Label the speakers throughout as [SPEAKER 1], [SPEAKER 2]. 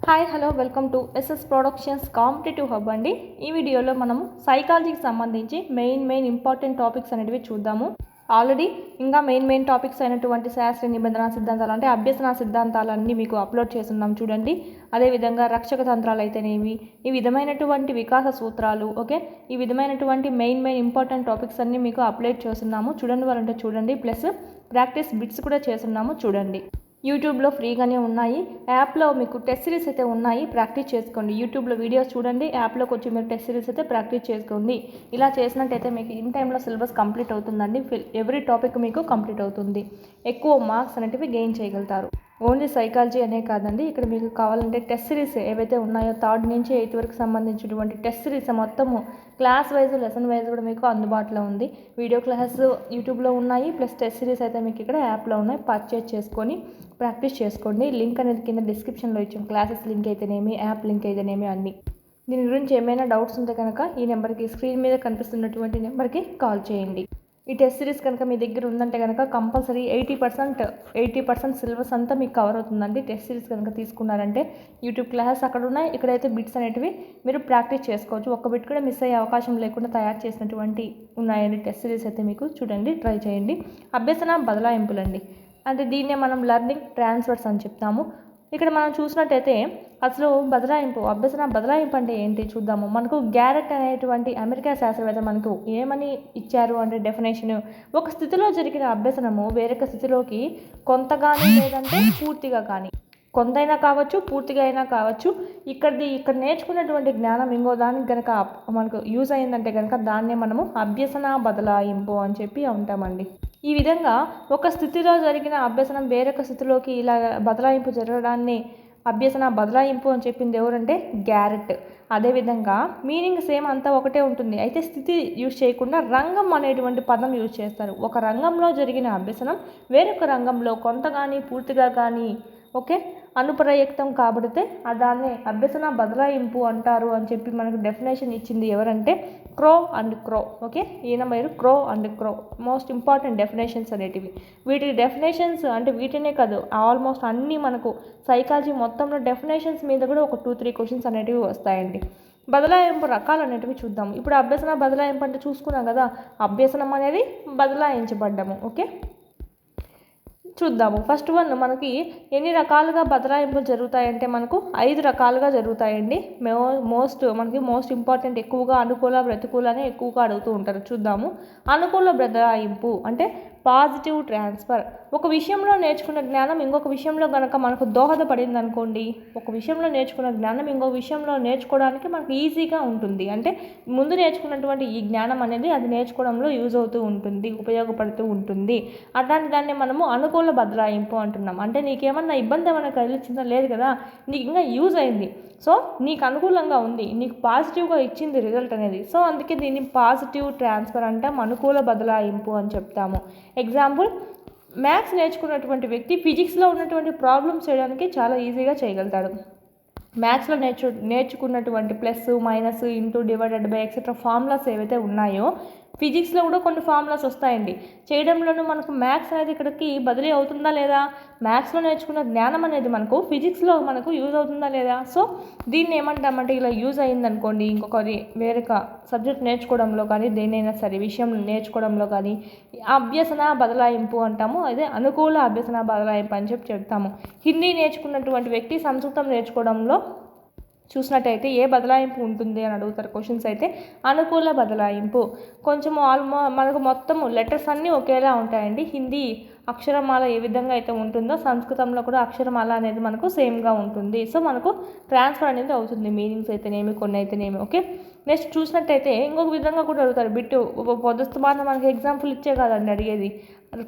[SPEAKER 1] Hi hello welcome to SS productions competitive hub అండి. ఈ వీడియోలో మనము సైకాలజీకి సంబంధించి మెయిన్ ఇంపార్టెంట్ టాపిక్స్ అనేటివి చూద్దాము. ఆల్రెడీ ఇంకా మెయిన్ టాపిక్స్ అయినటువంటి శాస్త్రీయ నిబంధన సిద్ధాంతాలు అంటే అభ్యసన సిద్ధాంతాలన్నీ మీకు అప్లోడ్ చేస్తున్నాం చూడండి. అదేవిధంగా రక్షక తంత్రాలు అయితేనేవి, ఈ విధమైనటువంటి వికాస సూత్రాలు, ఓకే, ఈ విధమైనటువంటి మెయిన్ ఇంపార్టెంట్ టాపిక్స్ అన్నీ మీకు అప్లోడ్ చేస్తున్నాము. చూడండి వాళ్ళంటే చూడండి, ప్లస్ ప్రాక్టీస్ బిట్స్ కూడా చేస్తున్నాము చూడండి. యూట్యూబ్లో ఫ్రీగానే ఉన్నాయి, యాప్లో మీకు టెస్ట్ సిరీస్ అయితే ఉన్నాయి, ప్రాక్టీస్ చేసుకోండి. యూట్యూబ్లో వీడియోస్ చూడండి, యాప్లోకి వచ్చి మీరు టెస్ట్ సిరీస్ అయితే ప్రాక్టీస్ చేసుకోండి. ఇలా చేసినట్టయితే మీకు ఇన్ టైంలో సిలబస్ కంప్లీట్ అవుతుందండి. ఎవ్రీ టాపిక్ మీకు కంప్లీట్ అవుతుంది, ఎక్కువ మార్క్స్ అనేటివి గెయిన్ చేయగలుగుతారు. ఓన్లీ సైకాలజీ అనే కాదండి, ఇక్కడ మీకు కావాలంటే టెస్ట్ సిరీస్ ఏవైతే ఉన్నాయో 3rd నుంచి 8th వరకు సంబంధించినటువంటి టెస్ట్ సిరీస్ మొత్తము క్లాస్ వైజ్ లెసన్ వైజ్ కూడా మీకు అందుబాటులో ఉంది. వీడియో క్లాస్ యూట్యూబ్లో ఉన్నాయి, ప్లస్ టెస్ట్ సిరీస్ అయితే మీకు ఇక్కడ యాప్లో ఉన్నాయి. పర్చేజ్ చేసుకొని ప్రాక్టీస్ చేసుకోండి. లింక్ అనేది కింద డిస్క్రిప్షన్లో ఇచ్చాం, క్లాసెస్ లింక్ అయితేనేమి, యాప్ లింక్ అయితేనేమి అన్నీ. దీని గురించి ఏమైనా డౌట్స్ ఉంటే కనుక ఈ నెంబర్కి, స్క్రీన్ మీద కనిపిస్తున్నటువంటి నెంబర్కి కాల్ చేయండి. ఈ టెస్ట్ సిరీస్ కనుక మీ దగ్గర ఉందంటే కనుక కంపల్సరీ 80% సిలబస్ అంతా మీకు కవర్ అవుతుందండి. టెస్ట్ సిరీస్ కనుక తీసుకున్నారంటే యూట్యూబ్ క్లాసెస్ అక్కడ ఉన్నాయి, ఇక్కడైతే బిట్స్ అనేటివి మీరు ప్రాక్టీస్ చేసుకోవచ్చు. ఒక్క బిట్ కూడా మిస్ అయ్యే అవకాశం లేకుండా తయారు చేసినటువంటి ఉన్నాయండి టెస్ట్ సిరీస్ అయితే. మీకు చూడండి, ట్రై చేయండి. అభ్యసన బదలాయింపులండి, అంటే దీన్నే మనం లెర్నింగ్ ట్రాన్స్ఫర్స్ అని చెప్తాము. ఇక్కడ మనం చూసినట్టయితే అసలు అభ్యసన బదలాయింపు అంటే ఏంటి చూద్దాము. మనకు గ్యారెట్ అనేటువంటి అమెరికా శాస్త్రవేత్త మనకు ఏమని ఇచ్చారు అంటే డెఫినేషన్, ఒక స్థితిలో జరిగిన అభ్యసనము వేరొక స్థితిలోకి కొంతగా లేదంటే పూర్తిగా కానీ, కొంతైనా కావచ్చు పూర్తిగా అయినా కావచ్చు, ఇక్కడ నేర్చుకున్నటువంటి జ్ఞానం ఇంకో దానికి కనుక మనకు యూజ్ అయిందంటే కనుక దాన్నే మనము అభ్యసన బదలాయింపు అని చెప్పి ఉంటామండి. ఈ విధంగా ఒక స్థితిలో జరిగిన అభ్యసనం వేరొక స్థితిలోకి ఇలా బదలాయింపు జరగడాన్ని అభ్యసన బదలాయింపు అని చెప్పింది ఎవరంటే గ్యారెట్. అదేవిధంగా మీనింగ్ సేమ్ అంతా ఒకటే ఉంటుంది, అయితే స్థితి యూజ్ చేయకుండా రంగం అనేటువంటి పదం యూజ్ చేస్తారు. ఒక రంగంలో జరిగిన అభ్యసనం వేరొక రంగంలో కొంత కానీ పూర్తిగా కానీ, ఓకే, అనుప్రయుక్తం కాబడితే దాన్ని అభ్యసన బదలాయింపు అంటారు అని చెప్పి మనకు డెఫినేషన్ ఇచ్చింది ఎవరంటే క్రో అండ్ క్రో. ఓకే, ఈయన మీరు క్రో అండ్ క్రో మోస్ట్ ఇంపార్టెంట్ డెఫినేషన్స్ అనేటివి. వీటి డెఫినేషన్స్ అంటే వీటినే కాదు, ఆల్మోస్ట్ అన్నీ మనకు సైకాలజీ మొత్తంలో డెఫినేషన్స్ మీద కూడా ఒక 2-3 క్వశ్చన్స్ అనేటివి వస్తాయండి. బదలాయింపు రకాలు అనేటివి చూద్దాం. ఇప్పుడు అభ్యసన బదలాయింపు అంటే చూసుకున్నాం కదా, అభ్యసనం అనేది బదలాయించబడ్డము. ఓకే, చూద్దాము. ఫస్ట్ వన్, మనకి ఎన్ని రకాలుగా బదలాయింపులు జరుగుతాయంటే మనకు 5 రకాలుగా జరుగుతాయండి. మనకి మోస్ట్ ఇంపార్టెంట్, ఎక్కువగా అనుకూల ప్రతికూల అని ఎక్కువగా అడుగుతూ ఉంటారు. చూద్దాము. అనుకూల బదలాయింపు అంటే పాజిటివ్ ట్రాన్స్ఫర్. ఒక విషయంలో నేర్చుకున్న జ్ఞానం ఇంకొక విషయంలో కనుక మనకు దోహదపడింది అనుకోండి, ఒక విషయంలో నేర్చుకున్న జ్ఞానం ఇంకొక విషయంలో నేర్చుకోవడానికి మనకు ఈజీగా ఉంటుంది. అంటే ముందు నేర్చుకున్నటువంటి ఈ జ్ఞానం అనేది అది నేర్చుకోవడంలో యూజ్ అవుతూ ఉంటుంది, ఉపయోగపడుతూ ఉంటుంది. అట్లాంటి దాన్ని మనము అనుకూల బదలాయింపు అంటున్నాం. అంటే నీకేమన్నా ఇబ్బంది ఏమైనా కలిగించిందా? లేదు కదా, నీకు ఇంకా యూజ్ అయింది, సో నీకు అనుకూలంగా ఉంది, నీకు పాజిటివ్గా ఇచ్చింది రిజల్ట్ అనేది. సో అందుకే దీన్ని పాజిటివ్ ట్రాన్స్ఫర్ అంటాం, అనుకూల బదలాయింపు అని చెప్తాము. ఎగ్జాంపుల్, మ్యాథ్స్ నేర్చుకున్నటువంటి వ్యక్తి ఫిజిక్స్లో ఉన్నటువంటి ప్రాబ్లమ్స్ చేయడానికి చాలా ఈజీగా చేయగలుగుతాడు. మ్యాథ్స్లో నేర్చుకున్నటువంటి plus, minus, into, divided by etcetera formulas ఏవైతే ఉన్నాయో ఫిజిక్స్లో కూడా కొన్ని ఫార్ములాస్ వస్తాయండి. చేయడంలోనూ మనకు మ్యాథ్స్ అనేది ఇక్కడికి బదిలీ అవుతుందా లేదా, మ్యాథ్స్లో నేర్చుకున్న జ్ఞానం అనేది మనకు ఫిజిక్స్లో మనకు యూజ్ అవుతుందా లేదా. సో దీన్ని ఏమంటామంటే ఇలా యూజ్ అయిందనుకోండి ఇంకొకరి వేరొక సబ్జెక్ట్ నేర్చుకోవడంలో కానీ, దేనైనా సరే విషయం నేర్చుకోవడంలో కానీ అభ్యసన బదలాయింపు అంటాము. అదే అనుకూల అభ్యసన బదలాయింపు అని చెప్తాము. హిందీ నేర్చుకున్నటువంటి వ్యక్తి సంస్కృతం నేర్చుకోవడంలో చూసినట్టయితే ఏ బదలాయింపు ఉంటుంది అని అడుగుతారు క్వశ్చన్స్ అయితే అనుకూల బదలాయింపు. కొంచెము మనకు మొత్తము లెటర్స్ అన్నీ ఒకేలా ఉంటాయండి. హిందీ అక్షరమాల ఏ విధంగా అయితే ఉంటుందో సంస్కృతంలో కూడా అక్షరమాల అనేది మనకు సేమ్గా ఉంటుంది. సో మనకు ట్రాన్స్ఫర్ అనేది అవుతుంది, మీనింగ్స్ అయితేనేమి కొన్ని అయితేనేమి. ఓకే, నెక్స్ట్ చూసినట్టయితే ఇంకొక విధంగా కూడా అడుగుతారు బిట్టు. పొద్దుస్తమానం మనకి ఎగ్జాంపుల్ ఇచ్చే కాదండి అడిగేది.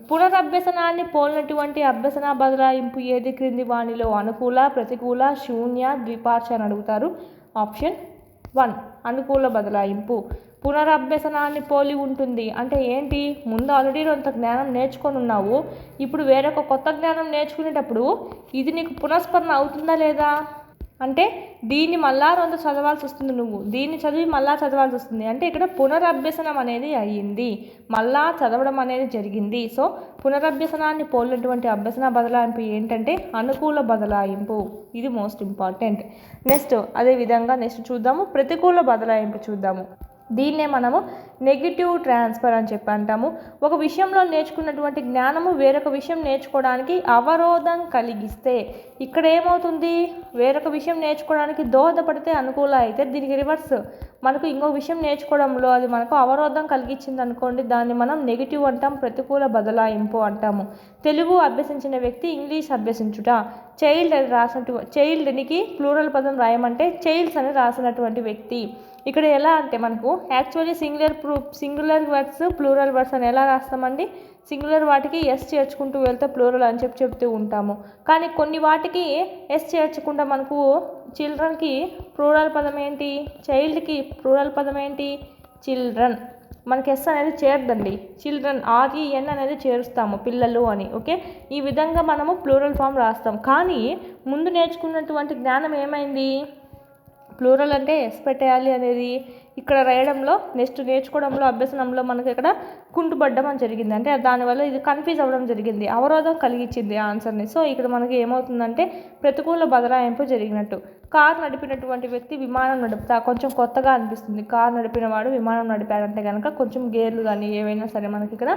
[SPEAKER 1] పునరభ్యసనాన్ని పోలినటువంటి అభ్యసన బదలాయింపు ఏది క్రింది వానిలో అనుకూల, ప్రతికూల, శూన్య, ద్విపార్ష అని అడుగుతారు. ఆప్షన్ 1 అనుకూల బదలాయింపు. పునరభ్యసనాన్ని పోలి ఉంటుంది అంటే ఏంటి, ముందు ఆల్రెడీ కొంత జ్ఞానం నేర్చుకొని ఉన్నావు, ఇప్పుడు వేరొక కొత్త జ్ఞానం నేర్చుకునేటప్పుడు ఇది నీకు పునఃస్మరణ అవుతుందా లేదా, అంటే దీన్ని మళ్ళా 2 చదవాల్సి వస్తుంది, నువ్వు దీన్ని చదివి మళ్ళా చదవాల్సి వస్తుంది. అంటే ఇక్కడ పునరభ్యసనం అనేది అయ్యింది, మళ్ళా చదవడం అనేది జరిగింది. సో పునరభ్యసనాన్ని పోలినటువంటి అభ్యసన బదలాయింపు ఏంటంటే అనుకూల బదలాయింపు. ఇది మోస్ట్ ఇంపార్టెంట్. అదేవిధంగా నెక్స్ట్ చూద్దాము, ప్రతికూల బదలాయింపు చూద్దాము. దీన్నే మనము నెగిటివ్ ట్రాన్స్ఫర్ అని చెప్పి అంటాము. ఒక విషయంలో నేర్చుకున్నటువంటి జ్ఞానము వేరొక విషయం నేర్చుకోవడానికి అవరోధం కలిగిస్తే, ఇక్కడ ఏమవుతుంది, వేరొక విషయం నేర్చుకోవడానికి దోహదపడితే అనుకూల అయితే, దీనికి రివర్స్ మనకు ఇంకొక విషయం నేర్చుకోవడంలో అది మనకు అవరోధం కలిగించింది అనుకోండి, దాన్ని మనం నెగిటివ్ అంటాం, ప్రతికూల బదలాయింపు అంటాము. తెలుగు అభ్యసించిన వ్యక్తి ఇంగ్లీష్ అభ్యసించుట. చైల్డ్నికి ప్లూరల్ పదం రాయమంటే చైల్డ్స్ అని రాసినటువంటి వ్యక్తి. ఇక్కడ ఎలా అంటే మనకు actually singular words plural words అని ఎలా రాస్తామండి, సింగులర్ వాటికి ఎస్ చేర్చుకుంటూ వెళ్తే ప్లూరల్ అని చెప్తూ ఉంటాము. కానీ కొన్ని వాటికి ఎస్ చేర్చకుండా మనకు చిల్డ్రన్కి ప్లూరల్ పదం ఏంటి, చైల్డ్కి ప్లూరల్ పదం ఏంటి, చిల్డ్రన్. మనకి ఎస్ అనేది చేరదండి, చిల్డ్రన్ ఆర్ఈఎన్ అనేది చేరుస్తాము, పిల్లలు అని. ఓకే, ఈ విధంగా మనము ప్లూరల్ ఫామ్ రాస్తాం. కానీ ముందు నేర్చుకున్నటువంటి జ్ఞానం ఏమైంది, ప్లూరల్ అంటే ఎస్ పెట్టేయాలి అనేది ఇక్కడ రాయడంలో, నెక్స్ట్ నేర్చుకోవడంలో, అభ్యసనంలో మనకి ఇక్కడ కుంటుపడ్డం అని జరిగింది. అంటే దానివల్ల ఇది కన్ఫ్యూజ్ అవ్వడం జరిగింది, అవరోధం కలిగించింది ఆన్సర్ని. సో ఇక్కడ మనకి ఏమవుతుందంటే ప్రతికూల బదలాయింపు జరిగినట్టు. కారు నడిపినటువంటి వ్యక్తి విమానం నడుపుతా, కొంచెం కొత్తగా అనిపిస్తుంది. కారు నడిపిన వాడు విమానం నడిపాడంటే కనుక కొంచెం గేర్లు కానీ ఏవైనా సరే మనకి ఇక్కడ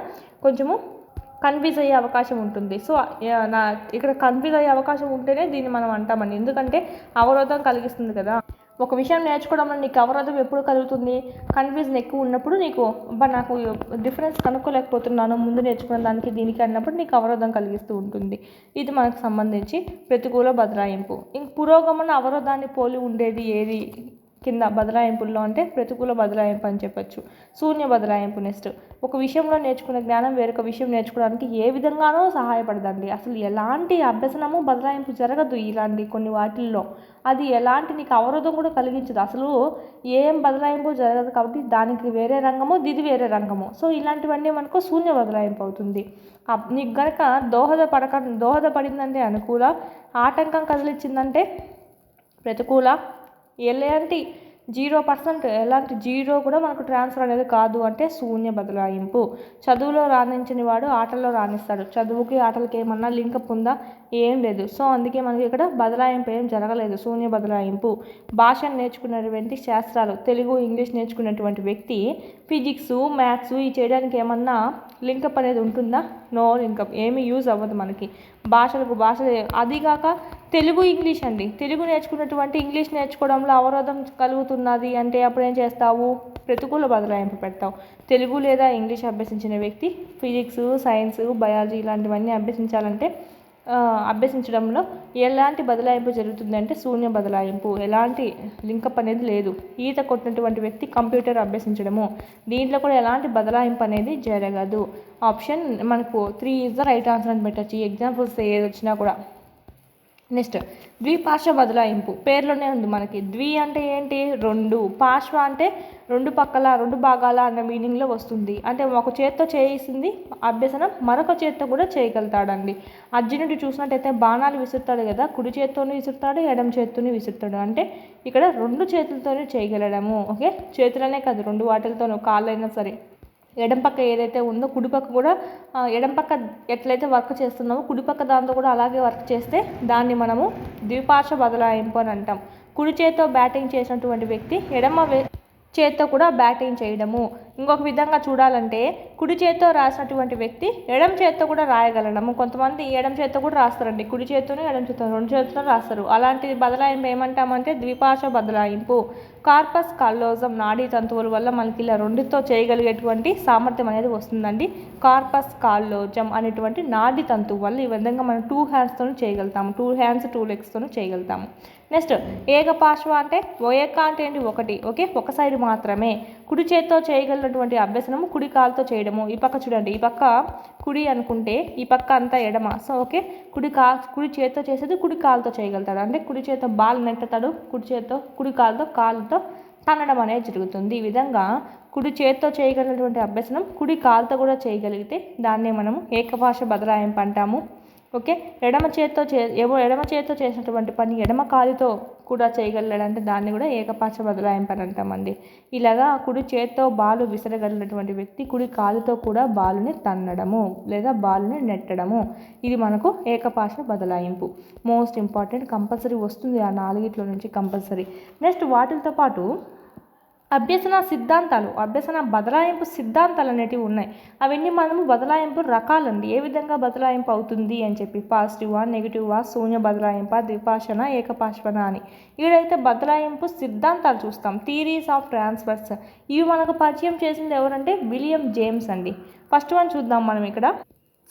[SPEAKER 1] కొంచెము కన్ఫ్యూజ్ అయ్యే అవకాశం ఉంటుంది. సో ఇక్కడ కన్ఫ్యూజ్ అయ్యే అవకాశం ఉంటేనే దీన్ని మనం అంటామండి, ఎందుకంటే అవరోధం కలిగిస్తుంది కదా. ఒక విషయం నేర్చుకోవడంలో నీకు అవరోధం ఎప్పుడు కలుగుతుంది, కన్ఫ్యూజన్ ఎక్కువ ఉన్నప్పుడు, నీకు నాకు డిఫరెన్స్ కనుక్కోలేకపోతున్నాను ముందు నేర్చుకున్న దానికి దీనికి అన్నప్పుడు నీకు అవరోధం కలిగిస్తూ ఉంటుంది. ఇది మనకు సంబంధించి ప్రతికూల బదలాయింపు. ఇంక పురోగమన అవరోధాన్ని పోలి ఉండేది ఏది కింద బదలాయింపుల్లో అంటే ప్రతికూల బదలాయింపు అని చెప్పచ్చు. శూన్య బదలాయింపు. నెక్స్ట్, ఒక విషయంలో నేర్చుకున్న జ్ఞానం వేరొక విషయం నేర్చుకోవడానికి ఏ విధంగానో సహాయపడదండి. అసలు ఎలాంటి అభ్యసనము బదలాయింపు జరగదు ఇలాంటి కొన్ని వాటిల్లో. అది ఎలాంటి నీకు అవరోధం కూడా కలిగించదు, అసలు ఏం బదలాయింపు జరగదు. కాబట్టి దానికి వేరే రంగము, ఇది వేరే రంగము. సో ఇలాంటివన్నీ మనకు శూన్య బదలాయింపు అవుతుంది. నీకు గనక దోహదపడిందంటే అనుకూల, ఆటంకం కదిలిచ్చిందంటే ప్రతికూల. ఎలాంటి 0% ఎలాంటి జీరో కూడా మనకు ట్రాన్స్ఫర్ అనేది కాదు అంటే శూన్య బదలాయింపు. చదువులో రాణించని వాడు ఆటల్లో రాణిస్తాడు. చదువుకి ఆటలకి ఏమన్నా లింకప్ ఉందా, ఏం లేదు. సో అందుకే మనకి ఇక్కడ బదలాయింపు ఏం జరగలేదు, శూన్య బదలాయింపు. భాషను నేర్చుకున్నటువంటి శాస్త్రాలు, తెలుగు ఇంగ్లీష్ నేర్చుకున్నటువంటి వ్యక్తి ఫిజిక్స్ మ్యాథ్స్ ఈ చేయడానికి ఏమన్నా లింకప్ అనేది ఉంటుందా, నో లింకప్, ఏమీ యూజ్ అవ్వదు మనకి. భాషలకు అదిగాక తెలుగు ఇంగ్లీష్ అండి, తెలుగు నేర్చుకున్నటువంటి ఇంగ్లీష్ నేర్చుకోవడంలో అవరోధం కలుగుతున్నది అంటే అప్పుడు ఏం చేస్తావు, ప్రతికూల బదలాయింపు పెడతావు. తెలుగు లేదా ఇంగ్లీష్ అభ్యసించిన వ్యక్తి ఫిజిక్స్ సైన్స్ బయాలజీ ఇలాంటివన్నీ అభ్యసించడంలో ఎలాంటి బదలాయింపు జరుగుతుంది అంటే శూన్య బదలాయింపు, ఎలాంటి లింకప్ అనేది లేదు. ఈత కొట్టినటువంటి వ్యక్తి కంప్యూటర్ అభ్యసించడము, దీంట్లో కూడా ఎలాంటి బదలాయింపు అనేది జరగదు. ఆప్షన్ మనకు 3 ఈజ్ ద రైట్ ఆన్సర్ అని పెట్టచ్చు, ఈ ఎగ్జాంపుల్స్ ఏది వచ్చినా కూడా. నెక్స్ట్, ద్విపార్శ్వ బదలాయింపు. పేర్లోనే ఉంది మనకి. ద్వి అంటే ఏంటి, 2. పార్శ్వ అంటే 2 పక్కల 2 భాగాల అన్న మీనింగ్లో వస్తుంది. అంటే ఒక చేత్తో చేసింది అభ్యసనం మరొక చేత్తో కూడా చేయగలుగుతాడండి. అర్జునుడు చూసినట్టయితే బాణాలు విసురుతాడు కదా, కుడి చేత్తోని విసురుతాడు, ఎడమ చేత్తోని విసురుతాడు. అంటే ఇక్కడ 2 చేతులతోనే చేయగలడము. ఓకే, చేతులనే కాదు 2 వాటిలతోనూ, కాళ్ళైనా సరే. ఎడం పక్క ఏదైతే ఉందో కుడిపక్క కూడా, ఎడం పక్క ఎట్లయితే వర్క్ చేస్తున్నామో కుడిపక్క దాంతో కూడా అలాగే వర్క్ చేస్తే దాన్ని మనము ద్విపార్శ్వ బదలాయింపు అని అంటాం. కుడి చేత్తో బ్యాటింగ్ చేసినటువంటి వ్యక్తి ఎడమ చేత్తో కూడా బ్యాటింగ్ చేయడము. ఇంకొక విధంగా చూడాలంటే కుడి చేత్తో రాసినటువంటి వ్యక్తి ఎడమ చేత్తో కూడా రాయగలడము. కొంతమంది ఎడమ చేత్తో కూడా రాస్తారండి, కుడి చేత్తోనే ఎడమ చేత్తో 2 చేతుల్లో రాస్తారు. అలాంటి బదలాయింపు ఏమంటామంటే ద్విపార్శ్వ బదలాయింపు. కార్పస్ కాల్లోజం నాడీ తంతువుల వల్ల మనకి ఇలా 2తో చేయగలిగేటువంటి సామర్థ్యం అనేది వస్తుందండి. కార్పస్ కాల్లోజం అనేటువంటి నాడీ తంతువు వల్ల ఈ విధంగా మనం 2 హ్యాండ్స్తో చేయగలుగుతాము, 2 హ్యాండ్స్ 2 లెగ్స్తో చేయగలుగుతాము. నెక్స్ట్, ఏకపార్శ్వ అంటే ఏక అంటే ఏంటి, 1. ఓకే, ఒక సైడ్ మాత్రమే. కుడి చేత్తో చేయగలిగినటువంటి అభ్యసనము కుడి కాలుతో చేయడము. ఈ పక్క చూడండి, ఈ పక్క కుడి అనుకుంటే ఈ పక్క అంతా ఎడమ. సో ఓకే, కుడి చేత్తో చేసేది కుడి కాలుతో చేయగలుగుతాడు. అంటే కుడి చేత్తో బాల్ నెట్టుతాడు, కుడి కాలుతో తన్నడం అనేది జరుగుతుంది. ఈ విధంగా కుడి చేత్తో చేయగలిగినటువంటి అభ్యసనం కుడి కాలుతో కూడా చేయగలిగితే దాన్నే మనము ఏకపార్శ్వ బదలాయింపు అంటాము. ఓకే, ఎడమ చేతితో చేసినటువంటి పని ఎడమ కాలుతో కూడా చేయగలడంటే దాన్ని కూడా ఏకపాశ బదలాయింపు అని అంటామండి. ఇలాగా కుడి చేత్తో బాలు విసరగలిగినటువంటి వ్యక్తి కుడి కాలుతో కూడా బాలుని తన్నడము లేదా బాలుని నెట్టడము, ఇది మనకు ఏకపాశ బదలాయింపు. మోస్ట్ ఇంపార్టెంట్, కంపల్సరీ వస్తుంది ఆ 4 నుంచి కంపల్సరీ. నెక్స్ట్ వాటితో పాటు అభ్యసన బదలాయింపు సిద్ధాంతాలు అనేటివి ఉన్నాయి. అవన్నీ మనము బదలాయింపు రకాలండి, ఏ విధంగా బదలాయింపు అవుతుంది అని చెప్పి, పాజిటివా నెగిటివా, శూన్య బదలాయింప, ద్విపాషణ, ఏకపాశన అని. ఈడైతే బదలాయింపు సిద్ధాంతాలు చూస్తాం, థియరీస్ ఆఫ్ ట్రాన్స్ఫర్స్. ఇవి మనకు పరిచయం చేసింది ఎవరంటే విలియం జేమ్స్ అండి. ఫస్ట్ వన్ చూద్దాం మనం ఇక్కడ,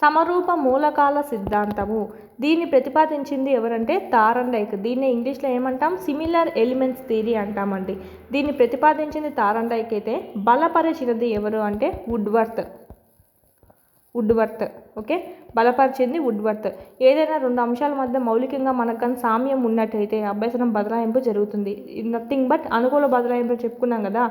[SPEAKER 1] సమరూప మూలకాల సిద్ధాంతము. దీన్ని ప్రతిపాదించింది ఎవరంటే థార్న్డైక్. దీన్ని ఇంగ్లీష్లో ఏమంటాం, సిమిలర్ ఎలిమెంట్స్ థియరీ అంటామండి. దీన్ని ప్రతిపాదించింది థార్న్డైక్ అయితే బలపరిచినది ఎవరు అంటే వుడ్వర్త్. Okay, బలపరిచింది Woodworth. ఏదైనా 2 అంశాల మధ్య మౌలికంగా మనకు కానీ సామ్యం ఉన్నట్టయితే అభ్యసనం బదలాయింపు జరుగుతుంది. నథింగ్ బట్ అనుకూల బదలాయింపు చెప్పుకున్నాం కదా.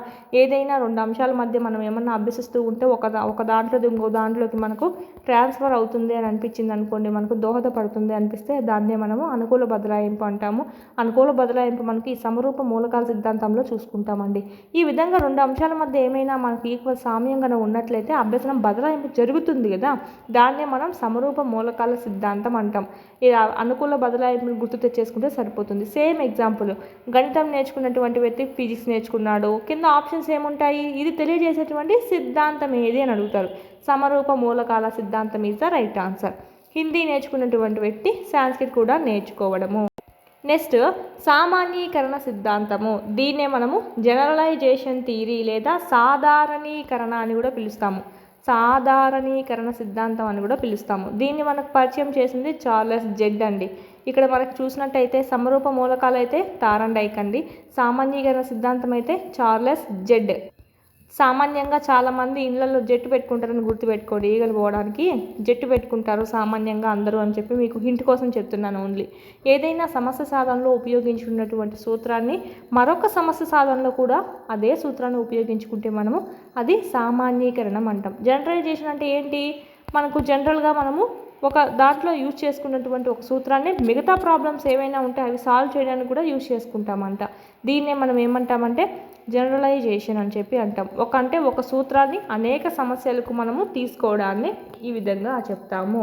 [SPEAKER 1] ఏదైనా 2 అంశాల మధ్య మనం ఏమన్నా అభ్యసిస్తూ ఉంటే ఒక దాంట్లో ఇంకో దాంట్లోకి మనకు ట్రాన్స్ఫర్ అవుతుంది అని అనిపించింది అనుకోండి, మనకు దోహదపడుతుంది అనిపిస్తే దాన్నే మనము అనుకూల బదలాయింపు అంటాము. అనుకూల బదలాయింపు మనకి ఈ సమరూప మూలకాల సిద్ధాంతంలో చూసుకుంటామండి. ఈ విధంగా 2 అంశాల మధ్య ఏమైనా మనకు ఈక్వల్ సామ్యంగా ఉన్నట్లయితే అభ్యసనం బదలాయింపు జరుగుతుంది కదా, దాన్నే మనం సమరూప మూలకాల సిద్ధాంతం అంటాం. ఇలా అనుకూల బదలాయింపును గుర్తు తెచ్చేసుకుంటే సరిపోతుంది. సేమ్ ఎగ్జాంపుల్, గణితం నేర్చుకున్నటువంటి వ్యక్తి ఫిజిక్స్ నేర్చుకున్నాడు, కింద ఆప్షన్స్ ఏముంటాయి, ఇది తెలియజేసేటువంటి సిద్ధాంతం ఏది అని అడుగుతారు. సమరూప మూలకాల సిద్ధాంతం is the right answer. Hindi నేర్చుకున్నటువంటి వ్యక్తి సాంస్క్రిట్ కూడా నేర్చుకోవడము. నెక్స్ట్ సామాన్యీకరణ సిద్ధాంతము. దీన్నే మనము జనరలైజేషన్ థియరీ లేదా సాధారణీకరణ అని కూడా పిలుస్తాము. సాధారణీకరణ సిద్ధాంతం అని కూడా పిలుస్తాము. దీన్ని మనకు పరిచయం చేసింది చార్లెస్ జెడ్ అండి. ఇక్కడ మనకు చూసినట్టయితే సమరూప మూలకాలు అయితే థార్న్డైక్ అండి, సామాన్యీకరణ సిద్ధాంతం అయితే చార్లెస్ జెడ్. సామాన్యంగా చాలామంది ఇళ్లలో జట్టు పెట్టుకుంటారని గుర్తుపెట్టుకోండి, ఈగలు పోవడానికి జట్టు పెట్టుకుంటారు సామాన్యంగా అందరూ అని చెప్పి మీకు హింట్ కోసం చెప్తున్నాను ఓన్లీ. ఏదైనా సమస్య సాధనలో ఉపయోగించుకున్నటువంటి సూత్రాన్ని మరొక సమస్య సాధనలో కూడా అదే సూత్రాన్ని ఉపయోగించుకుంటే మనము అది సామాన్యీకరణం అంటాం. జనరలైజేషన్ అంటే ఏంటి, మనకు జనరల్గా మనము ఒక దాంట్లో యూజ్ చేసుకున్నటువంటి ఒక సూత్రాన్ని మిగతా ప్రాబ్లమ్స్ ఏవైనా ఉంటే అవి సాల్వ్ చేయడానికి కూడా యూజ్ చేసుకుంటామంట. దీన్నే మనం ఏమంటామంటే జనరలైజేషన్ అని చెప్పి అంటాం. ఒక సూత్రాన్ని అనేక సమస్యలకు మనము తీసుకోవడాన్ని ఈ విధంగా చెప్తాము.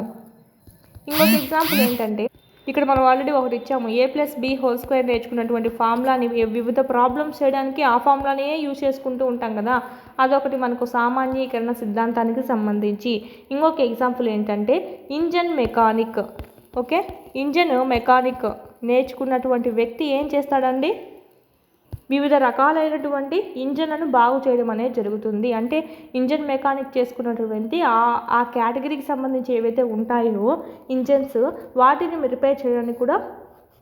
[SPEAKER 1] ఇంకొక ఎగ్జాంపుల్ ఏంటంటే, ఇక్కడ మనం ఆల్రెడీ ఒకటి ఇచ్చాము, a+b² నేర్చుకున్నటువంటి ఫార్ములాని వివిధ ప్రాబ్లమ్స్ చేయడానికి ఆ ఫార్ములానే యూజ్ చేసుకుంటూ ఉంటాం కదా, అదొకటి మనకు సామాన్యీకరణ సిద్ధాంతానికి సంబంధించి. ఇంకొక ఎగ్జాంపుల్ ఏంటంటే engine mechanic. Okay, engine mechanic నేర్చుకున్నటువంటి వ్యక్తి ఏం చేస్తాడండి, వివిధ రకాలైనటువంటి ఇంజన్లను బాగు చేయడం అనేది జరుగుతుంది. అంటే ఇంజన్ మెకానిక్ చేసుకున్నటువంటి ఆ కేటగిరీకి సంబంధించి ఏవైతే ఉంటాయో ఇంజన్స్, వాటిని రిపేర్ చేయడానికి కూడా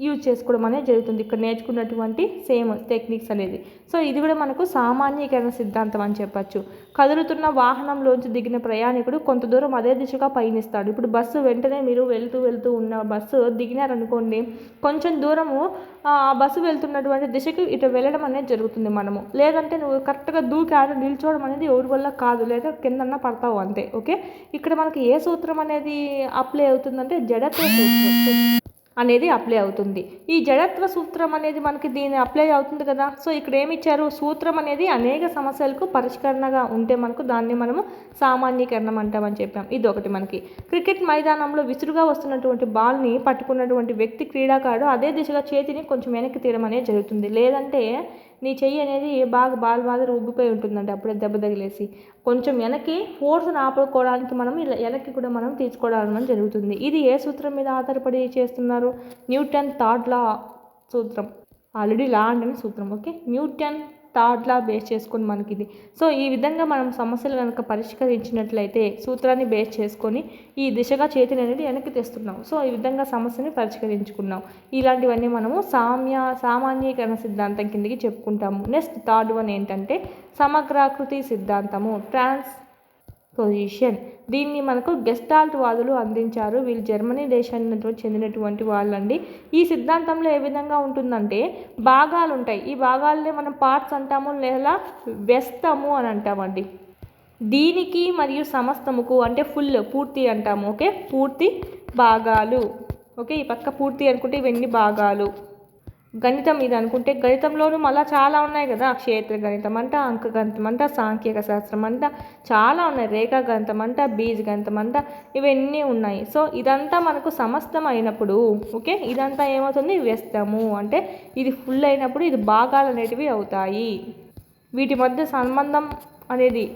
[SPEAKER 1] యూజ్ చేసుకోవడం అనేది జరుగుతుంది. ఇక్కడ నేర్చుకున్నటువంటి సేమ్ టెక్నిక్స్ అనేది. సో ఇది కూడా మనకు సామాన్యీకరణ సిద్ధాంతం అని చెప్పచ్చు. కదులుతున్న వాహనంలోంచి దిగిన ప్రయాణికుడు కొంత దూరం అదే దిశగా పయనిస్తాడు. ఇప్పుడు బస్సు వెంటనే మీరు వెళ్తూ ఉన్న బస్సు దిగినారనుకోండి, కొంచెం దూరము ఆ బస్సు వెళ్తున్నటువంటి దిశకి ఇటు వెళ్ళడం అనేది జరుగుతుంది మనము. లేదంటే నువ్వు కరెక్ట్గా దూకి ఆడ నిల్చోవడం అనేది ఎవరి వల్ల కాదు, లేదా కిందన్నా పడతావు అంతే. ఓకే, ఇక్కడ మనకి ఏ సూత్రం అనేది అప్లై అవుతుందంటే జడత్వ సూత్రం అనేది అప్లై అవుతుంది. ఈ జడత్వ సూత్రం అనేది మనకి దీన్ని అప్లై అవుతుంది కదా. సో ఇక్కడ ఏమి ఇచ్చారు, సూత్రం అనేది అనేక సమస్యలకు పరిష్కరణగా ఉంటే మనకు దాన్ని మనము సామాన్యీకరణం అంటామని చెప్పాం. ఇది ఒకటి. మనకి క్రికెట్ మైదానంలో విసురుగా వస్తున్నటువంటి బాల్ని పట్టుకున్నటువంటి వ్యక్తి క్రీడాకారుడు అదే దిశగా చేతిని కొంచెం వెనక్కి తీయడం అనేది జరుగుతుంది. లేదంటే నీ చెయ్యి అనేది బాల్ మాదిరి ఉబ్బిపోయి ఉంటుందండి, అప్పుడే దెబ్బ తగిలేసి కొంచెం వెనక్కి ఫోర్స్ని ఆపుకోవడానికి మనం ఇలా వెనక్కి కూడా మనం తీసుకోవడం జరుగుతుంది. ఇది ఏ సూత్రం మీద ఆధారపడి చేస్తున్నారు, న్యూటన్ థర్డ్ లా సూత్రం. ఆల్రెడీ లా అంటే సూత్రం. Okay, Newton third law base చేసుకొని మనకి ఇది. సో ఈ విధంగా మనం సమస్యలు కనుక పరిష్కరించినట్లయితే సూత్రాన్ని బేస్ చేసుకొని ఈ దిశగా చేతిని అనేది వెనక్కి తెస్తున్నాం. సో ఈ విధంగా సమస్యని పరిష్కరించుకున్నాం. ఇలాంటివన్నీ మనము సామాన్యీకరణ సిద్ధాంతం కిందకి చెప్పుకుంటాము. నెక్స్ట్ థర్డ్ వన్ ఏంటంటే సమగ్రాకృతి సిద్ధాంతము, ట్రాన్స్పోజిషన్. దీన్ని మనకు గెస్టాల్ట్ వాదులు అందించారు. వీళ్ళు జర్మనీ దేశానికి చెందినటువంటి వాళ్ళండి. ఈ సిద్ధాంతంలో ఏ విధంగా ఉంటుందంటే భాగాలు ఉంటాయి. ఈ భాగాలనే మనం పార్ట్స్ అంటాము లేదా వ్యస్తము అని అంటామండి. దీనికి మరియు సమస్తముకు అంటే పూర్తి అంటాము. ఓకే, పూర్తి భాగాలు. ఓకే, ఈ పక్క పూర్తి అనుకుంటే ఇవన్నీ భాగాలు. గణితం ఇది అనుకుంటే గణితంలోనూ మళ్ళీ చాలా ఉన్నాయి కదా, క్షేత్ర గణితం అంట, అంక గణితం అంట, సాంఖ్యక శాస్త్రం అంట, చాలా ఉన్నాయి, రేఖా గణితం అంట, బీజ్ గణితం అంట, ఇవన్నీ ఉన్నాయి. సో ఇదంతా మనకు సమస్తం అయినప్పుడు ఓకే, ఇదంతా ఏమవుతుంది, వ్యస్తము అంటే ఇది ఫుల్ అయినప్పుడు ఇది భాగాలు అనేటివి అవుతాయి. వీటి మధ్య సంబంధం అనేది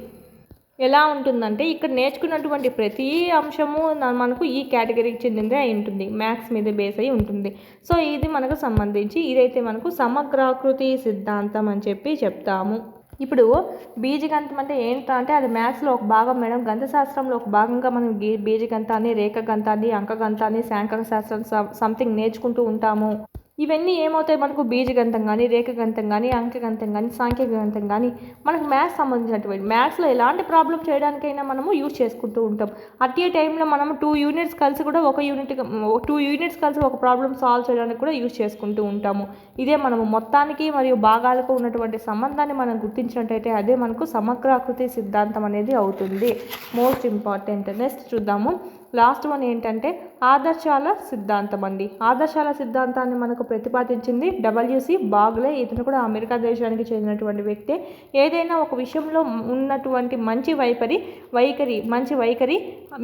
[SPEAKER 1] ఎలా ఉంటుందంటే ఇక్కడ నేర్చుకున్నటువంటి ప్రతి అంశము మనకు ఈ కేటగిరీకి చెందిందే అయి ఉంటుంది, మ్యాథ్స్ మీద బేస్ అయి ఉంటుంది. సో ఇది మనకు సంబంధించి ఇదైతే మనకు సమగ్రాకృతి సిద్ధాంతం అని చెప్పి చెప్తాము. ఇప్పుడు బీజగణితం అంటే ఏంటంటే అంటే అది మ్యాథ్స్లో ఒక భాగం మేడం. గణితశాస్త్రంలో ఒక భాగంగా మనం బీజగణితాన్ని, రేఖాగణితాన్ని, అంకగణితాన్ని, సాంఖ్యక శాస్త్రం సంథింగ్ నేర్చుకుంటూ ఉంటాము. ఇవన్నీ ఏమవుతాయి మనకు బీజగణితం కానీ, రేఖాగణితం కానీ, అంకగణితం కానీ, సాంఖ్యక గణితం కానీ మనకు మ్యాథ్స్ సంబంధించినటువంటి మ్యాథ్స్లో ఎలాంటి ప్రాబ్లం చేయడానికైనా మనము యూజ్ చేసుకుంటూ ఉంటాం. అట్ ఏ టైంలో మనము 2 యూనిట్స్ కలిసి కూడా 2 యూనిట్స్ కలిసి ఒక ప్రాబ్లం సాల్వ్ చేయడానికి కూడా యూజ్ చేసుకుంటూ ఉంటాము. ఇదే మనము మొత్తానికి మరియు భాగాలకు ఉన్నటువంటి సంబంధాన్ని మనం గుర్తించినట్టయితే అదే మనకు సమగ్రాకృతి సిద్ధాంతం అనేది అవుతుంది. Most important. నెక్స్ట్ చూద్దాము. లాస్ట్ వన్ ఏంటంటే ఆదర్శాల సిద్ధాంతం అండి. ఆదర్శాల సిద్ధాంతాన్ని మనకు ప్రతిపాదించింది డబ్ల్యూసి బాగ్లే. ఇతను కూడా అమెరికా దేశానికి చెందినటువంటి వ్యక్తే. ఏదైనా ఒక విషయంలో ఉన్నటువంటి మంచి వైఖరి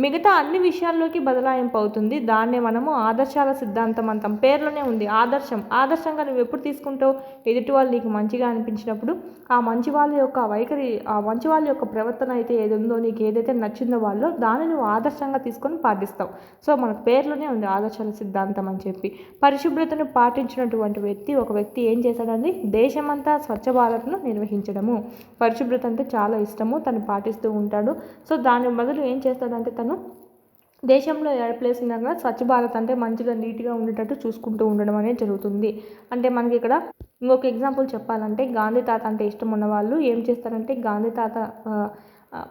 [SPEAKER 1] మిగతా అన్ని విషయాల్లోకి బదలాయింపు అవుతుంది. దాన్నే మనము ఆదర్శాల సిద్ధాంతం అంటాం. పేర్లోనే ఉంది ఆదర్శంగా నువ్వు ఎప్పుడు తీసుకుంటావు, ఎదుటి వాళ్ళు నీకు మంచిగా అనిపించినప్పుడు ఆ మంచి వాళ్ళ యొక్క వైఖరి, ఆ మంచి వాళ్ళ యొక్క ప్రవర్తన అయితే ఏది ఉందో, నీకు ఏదైతే నచ్చిందో వాళ్ళు దాన్ని నువ్వు ఆదర్శంగా తీసుకొని పాటిస్తావు. సో మనకు పేర్లోనే ఉంది ఆదర్శాల సిద్ధాంతం అని చెప్పి. పరిశుభ్రతను పాటించినటువంటి ఒక వ్యక్తి ఏం చేశాడండి, దేశమంతా స్వచ్ఛ భారత్ను నిర్వహించడము. పరిశుభ్రత అంటే చాలా ఇష్టము, తను పాటిస్తూ ఉంటాడు. సో దాని బదులు ఏం చేస్తాడంటే తను దేశంలో ఏ ప్లేస్ ఉన్నా కూడా స్వచ్ఛ భారత్ అంటే మంచిగా నీట్గా ఉండేటట్టు చూసుకుంటూ ఉండడం అనేది జరుగుతుంది. అంటే మనకి ఇక్కడ ఇంకొక ఎగ్జాంపుల్ చెప్పాలంటే గాంధీ తాత అంటే ఇష్టం ఉన్న వాళ్ళు ఏం చేస్తారంటే గాంధీ తాత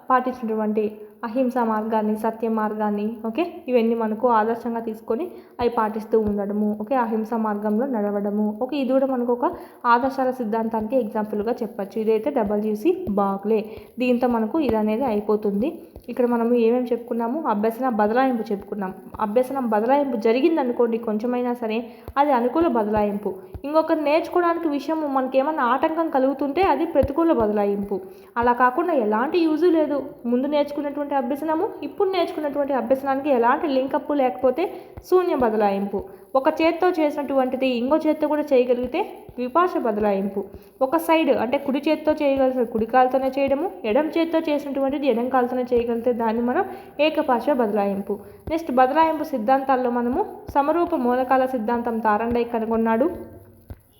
[SPEAKER 1] పాటించినటువంటి అహింసా మార్గాన్ని, సత్య మార్గాన్ని ఓకే, ఇవన్నీ మనకు ఆదర్శంగా తీసుకొని అవి పాటిస్తూ ఉండడము. ఓకే, అహింసా మార్గంలో నడవడము. ఓకే, ఇది కూడా మనకు ఒక ఆదర్శాల సిద్ధాంతానికి ఎగ్జాంపుల్గా చెప్పచ్చు. ఇదైతే డబ్ల్యూసి బాగ్లే. దీంతో మనకు ఇది అనేది అయిపోతుంది. ఇక్కడ మనము ఏమేమి చెప్పుకున్నాము, అభ్యసన బదలాయింపు చెప్పుకున్నాం. అభ్యసనం బదలాయింపు జరిగిందనుకోండి కొంచెమైనా సరే అది అనుకూల బదలాయింపు. ఇంకొకరు నేర్చుకోవడానికి విషయం మనకేమన్నా ఆటంకం కలుగుతుంటే అది ప్రతికూల బదలాయింపు. అలా కాకుండా ఎలాంటి యూజు లేదు, ముందు నేర్చుకున్నటువంటి అభ్యసనము ఇప్పుడు నేర్చుకున్నటువంటి అభ్యసనానికి ఎలాంటి లింకప్ లేకపోతే శూన్య బదలాయింపు. ఒక చేత్తో చేసినటువంటిది ఇంకో చేత్తో కూడా చేయగలిగితే విపార్శ బదలాయింపు. ఒక సైడ్ అంటే కుడి చేత్తో చేయగలిగిన కుడి కాలుతోనే చేయడము, ఎడం చేత్తో చేసినటువంటిది ఎడం కాలుతోనే చేయగలిగితే దాన్ని మనం ఏకపార్శ్వ బదలాయింపు. నెక్స్ట్ బదలాయింపు సిద్ధాంతాల్లో మనము సమరూప మూలకాల సిద్ధాంతం తారండై కనుగొన్నాడు.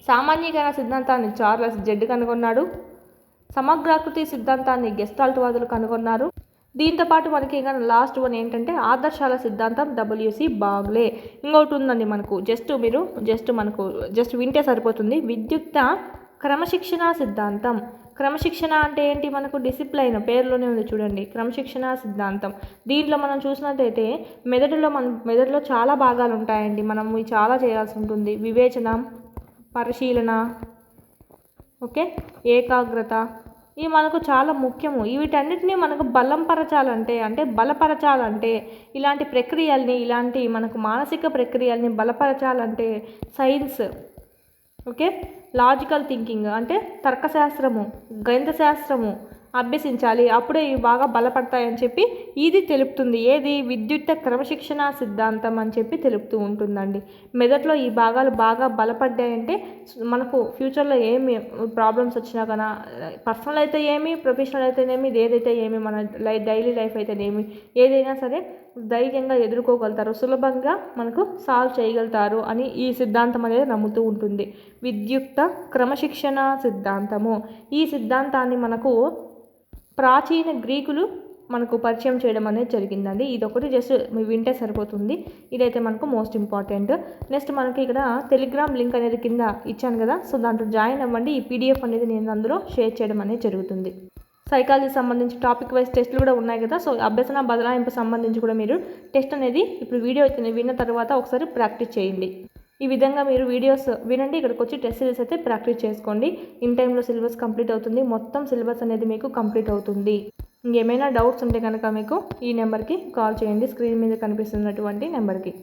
[SPEAKER 1] సామాన్యీకరణ సిద్ధాంతాన్ని చార్లెస్ జెడ్ కనుగొన్నాడు. సమగ్రాకృతి సిద్ధాంతాన్ని గెస్టాల్ట్ వాదులు కనుగొన్నారు. దీంతోపాటు మనకి లాస్ట్ వన్ ఏంటంటే ఆదర్శాల సిద్ధాంతం డబ్ల్యూసి బాగ్లే. ఇంకోటి ఉందండి మనకు, జస్ట్ వింటే సరిపోతుంది. విద్యుక్త క్రమశిక్షణ సిద్ధాంతం. క్రమశిక్షణ అంటే ఏంటి, మనకు డిసిప్లైన్ పేరులోనే ఉంది చూడండి, క్రమశిక్షణ సిద్ధాంతం. దీంట్లో మనం చూసినట్టయితే మెదడులో చాలా భాగాలు ఉంటాయండి. మనం చాలా చేయాల్సి ఉంటుంది. వివేచన, పరిశీలన, ఓకే, ఏకాగ్రత, ఇవి మనకు చాలా ముఖ్యము. వీటన్నిటినీ మనకు బలపరచాలంటే ఇలాంటి ప్రక్రియల్ని, ఇలాంటి మనకు మానసిక ప్రక్రియల్ని బలపరచాలంటే సైన్స్, ఓకే, లాజికల్ థింకింగ్ అంటే తర్కశాస్త్రము, గణిత శాస్త్రము అభ్యసించాలి. అప్పుడే ఇవి బాగా బలపడతాయని చెప్పి ఇది తెలుపుతుంది. ఏది, విద్యుత్ క్రమశిక్షణ సిద్ధాంతం అని చెప్పి తెలుపుతూ ఉంటుందండి. మెదడులో ఈ భాగాలు బాగా బలపడ్డాయంటే మనకు ఫ్యూచర్లో ఏమి ప్రాబ్లమ్స్ వచ్చినా కన్నా, పర్సనల్ అయితే ఏమి, ప్రొఫెషనల్ అయితేనేమి, ఏదైతే ఏమి, మన డైలీ లైఫ్ అయితేనేమి, ఏదైనా సరే ధైర్యంగా ఎదుర్కోగలుగుతారు, సులభంగా మనకు సాల్వ్ చేయగలుగుతారు అని ఈ సిద్ధాంతం అనేది నమ్ముతూ ఉంటుంది. విద్యుక్త క్రమశిక్షణ సిద్ధాంతము. ఈ సిద్ధాంతాన్ని మనకు ప్రాచీన గ్రీకులు మనకు పరిచయం చేయడం అనేది జరిగిందండి. ఇదొకటి జస్ట్ వింటే సరిపోతుంది. ఇదైతే మనకు మోస్ట్ ఇంపార్టెంట్. నెక్స్ట్ మనకి ఇక్కడ టెలిగ్రామ్ లింక్ అనేది కింద ఇచ్చాను కదా, సో దాంట్లో జాయిన్ అవ్వండి. ఈ పీడిఎఫ్ అనేది నేను అందులో షేర్ చేయడం అనేది జరుగుతుంది. సైకాలజీ సంబంధించి టాపిక్ వైజ్ టెస్టులు కూడా ఉన్నాయి కదా, సో అభ్యసన బదలాయింపు సంబంధించి కూడా మీరు టెస్ట్ అనేది ఇప్పుడు వీడియో విన్న తర్వాత ఒకసారి ప్రాక్టీస్ చేయండి. ఈ విధంగా మీరు వీడియోస్ వినండి, ఇక్కడికి వచ్చి టెస్ట్ సిరీస్ అయితే ప్రాక్టీస్ చేసుకోండి. ఇన్ టైంలో సిలబస్ కంప్లీట్ అవుతుంది. మొత్తం సిలబస్ అనేది మీకు కంప్లీట్ అవుతుంది. ఇంకేమైనా డౌట్స్ ఉంటే కనుక మీకు ఈ నెంబర్కి కాల్ చేయండి, స్క్రీన్ మీద కనిపిస్తున్నటువంటి నెంబర్కి.